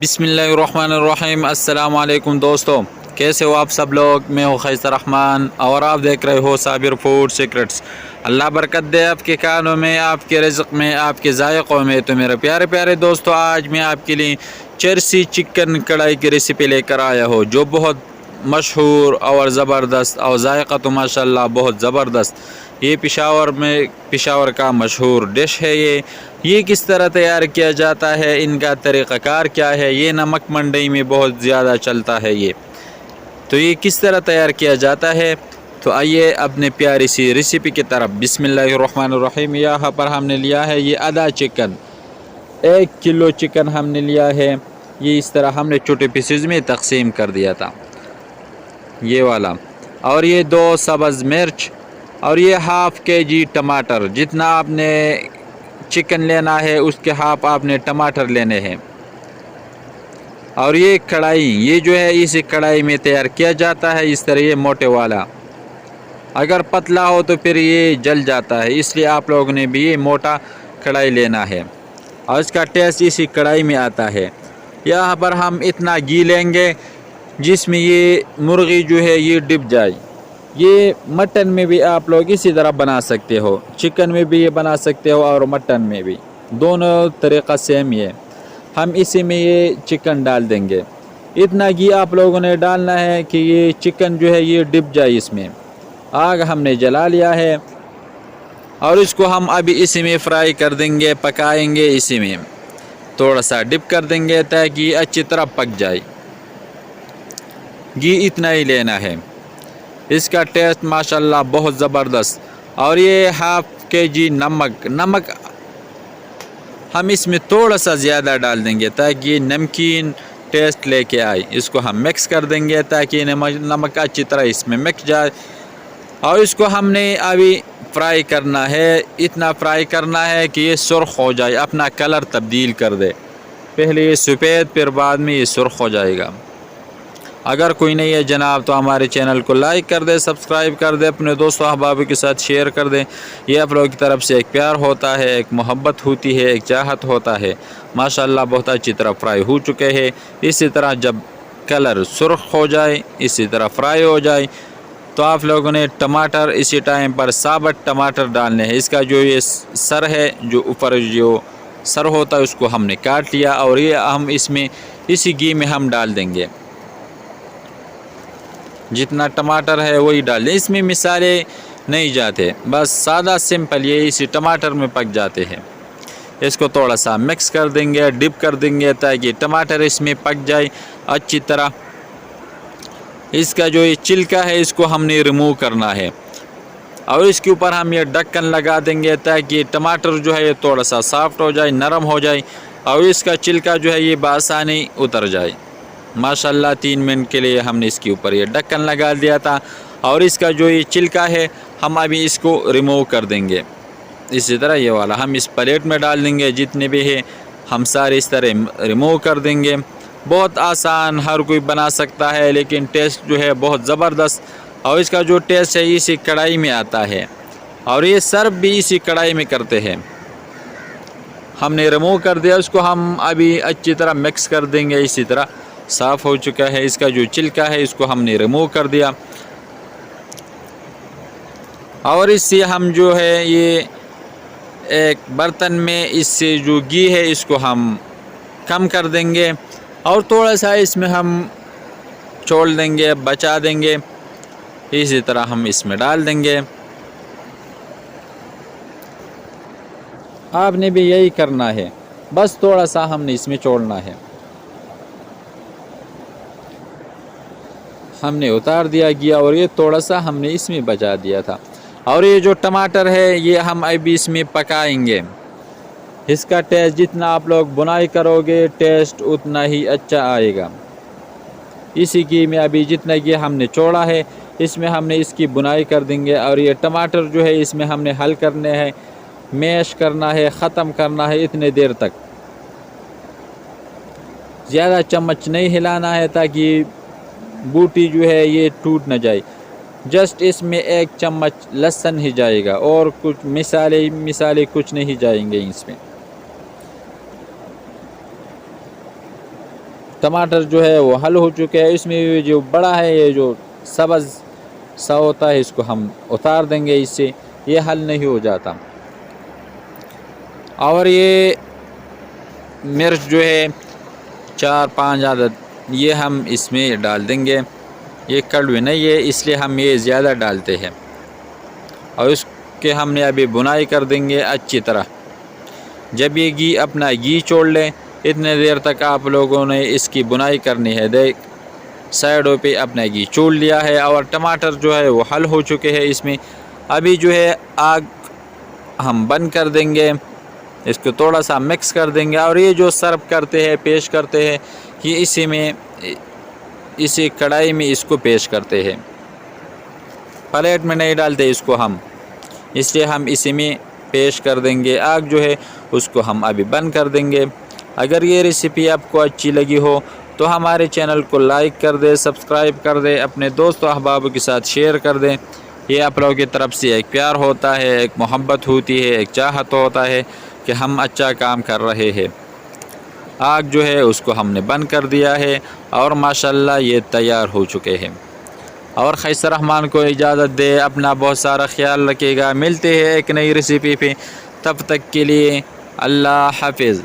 बिस्मिल्लाहिर्रहमानिर्रहीम। अस्सलाम वालेकुम दोस्तों, कैसे हो आप सब लोग। मैं हूँ खैसर रहमान और आप देख रहे हो साबिर फूड सीक्रेट्स। अल्लाह बरकत दे आपके खानों में, आपके रिज़्क़ में, आपके ज़ायक़ों में। तो मेरे प्यारे प्यारे दोस्तों, आज मैं आपके लिए चर्सी चिकन कढ़ाई की रेसिपी लेकर आया हूँ, जो बहुत मशहूर और ज़बरदस्त और ज़ायक़ा तो माशाल्लाह बहुत ज़बरदस्त। ये पेशावर का मशहूर डिश है। ये किस तरह तैयार किया जाता है, इनका तरीक़ाकार क्या है। ये नमक मंडी में बहुत ज़्यादा चलता है। तो ये किस तरह तैयार किया जाता है, तो आइए अपने प्यारी सी रेसिपी की तरफ। बिस्मिल्लाहिर्रहमानिर्रहीम। यहाँ पर हमने लिया है ये आधा चिकन, 1 किलो चिकन हमने लिया है। ये इस तरह हमने छोटे पीसेज में तकसीम कर दिया था, ये वाला। और ये 2 सब्ज़ मिर्च और ये हाफ़ केजी टमाटर। जितना आपने चिकन लेना है उसके हाफ आपने टमाटर लेने हैं। और ये कढ़ाई, ये जो है इस कढ़ाई में तैयार किया जाता है इस तरह, ये मोटे वाला। अगर पतला हो तो फिर ये जल जाता है, इसलिए आप लोगों ने भी ये मोटा कढ़ाई लेना है और इसका टेस्ट इसी कढ़ाई में आता है। यहाँ पर हम इतना घी लेंगे जिसमें ये मुर्गी जो है ये डिप जाए। ये मटन में भी आप लोग इसी तरह बना सकते हो, चिकन में भी ये बना सकते हो और मटन में भी, दोनों तरीक़ा सेम ही है। हम इसी में ये चिकन डाल देंगे। इतना घी आप लोगों ने डालना है कि ये चिकन जो है ये डिप जाए इसमें। आग हमने जला लिया है और इसको हम अभी इसी में फ्राई कर देंगे, पकाएंगे। इसी में थोड़ा सा डिप कर देंगे ताकि अच्छी तरह पक जाए। घी इतना ही लेना है, इसका टेस्ट माशाल्लाह बहुत ज़बरदस्त। और ये हाफ़ केजी नमक हम इसमें थोड़ा सा ज़्यादा डाल देंगे ताकि ये नमकीन टेस्ट लेके आए। इसको हम मिक्स कर देंगे ताकि नमक अच्छी तरह इसमें मिक्स जाए। और इसको हमने अभी फ्राई करना है, इतना फ्राई करना है कि ये सुर्ख हो जाए, अपना कलर तब्दील कर दे। पहले ये सफ़ेद, फिर बाद में ये सुर्ख हो जाएगा। अगर कोई नहीं है जनाब तो हमारे चैनल को लाइक कर दे, सब्सक्राइब कर दे, अपने दोस्तों अहबाब के साथ शेयर कर दे। ये आप लोगों की तरफ से एक प्यार होता है, एक मोहब्बत होती है, एक चाहत होता है। माशाल्लाह बहुत अच्छी तरह फ्राई हो चुके हैं। इसी तरह जब कलर सुर्ख हो जाए, इसी तरह फ्राई हो जाए, तो आप लोगों ने टमाटर इसी टाइम पर साबुत टमाटर डालने हैं। इसका जो ये सर है, जो ऊपर जो सर होता है, उसको हमने काट लिया और ये हम इसमें इसी घी में हम डाल देंगे। जितना टमाटर है वही डाल दें, इसमें मिसाले नहीं जाते, बस सादा सिंपल ये इसी टमाटर में पक जाते हैं। इसको थोड़ा सा मिक्स कर देंगे, डिप कर देंगे ताकि टमाटर इसमें पक जाए अच्छी तरह। इसका जो ये छिलका है इसको हमने रिमूव करना है और इसके ऊपर हम ये ढक्कन लगा देंगे ताकि टमाटर जो है ये थोड़ा सा सॉफ्ट हो जाए, नरम हो जाए और इसका छिलका जो है ये बआसानी उतर जाए। माशाल्लाह 3 मिनट के लिए हमने इसके ऊपर ये ढक्कन लगा दिया था और इसका जो ये छिलका है हम अभी इसको रिमूव कर देंगे। इसी तरह ये वाला हम इस प्लेट में डाल देंगे, जितने भी है हम सारे इस तरह रिमूव कर देंगे। बहुत आसान, हर कोई बना सकता है, लेकिन टेस्ट जो है बहुत ज़बरदस्त। और इसका जो टेस्ट है इसी कढ़ाई में आता है और ये सर्व भी इसी कढ़ाई में करते हैं। हमने रिमूव कर दिया, उसको हम अभी अच्छी तरह मिक्स कर देंगे। इसी तरह साफ़ हो चुका है, इसका जो छिलका है इसको हमने रिमूव कर दिया और इससे हम जो है ये एक बर्तन में इससे जो घी है इसको हम कम कर देंगे और थोड़ा सा इसमें हम छोड़ देंगे, बचा देंगे। इसी तरह हम इसमें डाल देंगे। आपने भी यही करना है, बस थोड़ा सा हमने इसमें छोड़ना है। हमने उतार दिया गया और ये थोड़ा सा हमने इसमें बचा दिया था। और ये जो टमाटर है ये हम अभी इसमें पकाएंगे। इसका टेस्ट जितना आप लोग बुनाई करोगे टेस्ट उतना ही अच्छा आएगा। इसी घी में अभी जितना घी हमने छोड़ा है इसमें हमने इसकी बुनाई कर देंगे और ये टमाटर जो है इसमें हमने हल करने हैं, मैश करना है, ख़त्म करना है इतने देर तक। ज़्यादा चम्मच नहीं हिलाना है ताकि बूटी जो है ये टूट न जाए। जस्ट इसमें 1 चम्मच लहसुन ही जाएगा और कुछ मिसाले कुछ नहीं जाएंगे इसमें। टमाटर जो है वो हल हो चुके हैं। इसमें भी जो बड़ा है ये जो सब्ज़ सा होता है इसको हम उतार देंगे, इससे ये हल नहीं हो जाता। और ये मिर्च जो है 4-5 आदद ये हम इसमें डाल देंगे। ये कड़वी नहीं है इसलिए हम ये ज़्यादा डालते हैं। और इसके हमने अभी बुनाई कर देंगे अच्छी तरह। जब ये घी अपना घी छोड़ लें, इतने देर तक आप लोगों ने इसकी बुनाई करनी है। देख साइडों पे अपना घी छोड़ लिया है और टमाटर जो है वो हल हो चुके हैं। इसमें अभी जो है आग हम बंद कर देंगे, इसको थोड़ा सा मिक्स कर देंगे। और ये जो सर्व करते हैं, पेश करते हैं, कि इसी कढ़ाई में इसको पेश करते हैं, प्लेट में नहीं डालते इसको हम, इसलिए हम इसी में पेश कर देंगे। आग जो है उसको हम अभी बंद कर देंगे। अगर ये रेसिपी आपको अच्छी लगी हो तो हमारे चैनल को लाइक कर दे, सब्सक्राइब कर दे, अपने दोस्तों अहबाब के साथ शेयर कर दें। ये आप लोगों की तरफ से एक प्यार होता है, एक मोहब्बत होती है, एक चाहत होता है कि हम अच्छा काम कर रहे हैं। आग जो है उसको हमने बंद कर दिया है और माशाल्लाह ये तैयार हो चुके हैं। और खैसर रहमान को इजाज़त दे, अपना बहुत सारा ख्याल रखिएगा। मिलते हैं एक नई रेसिपी पे, तब तक के लिए अल्लाह हाफिज़।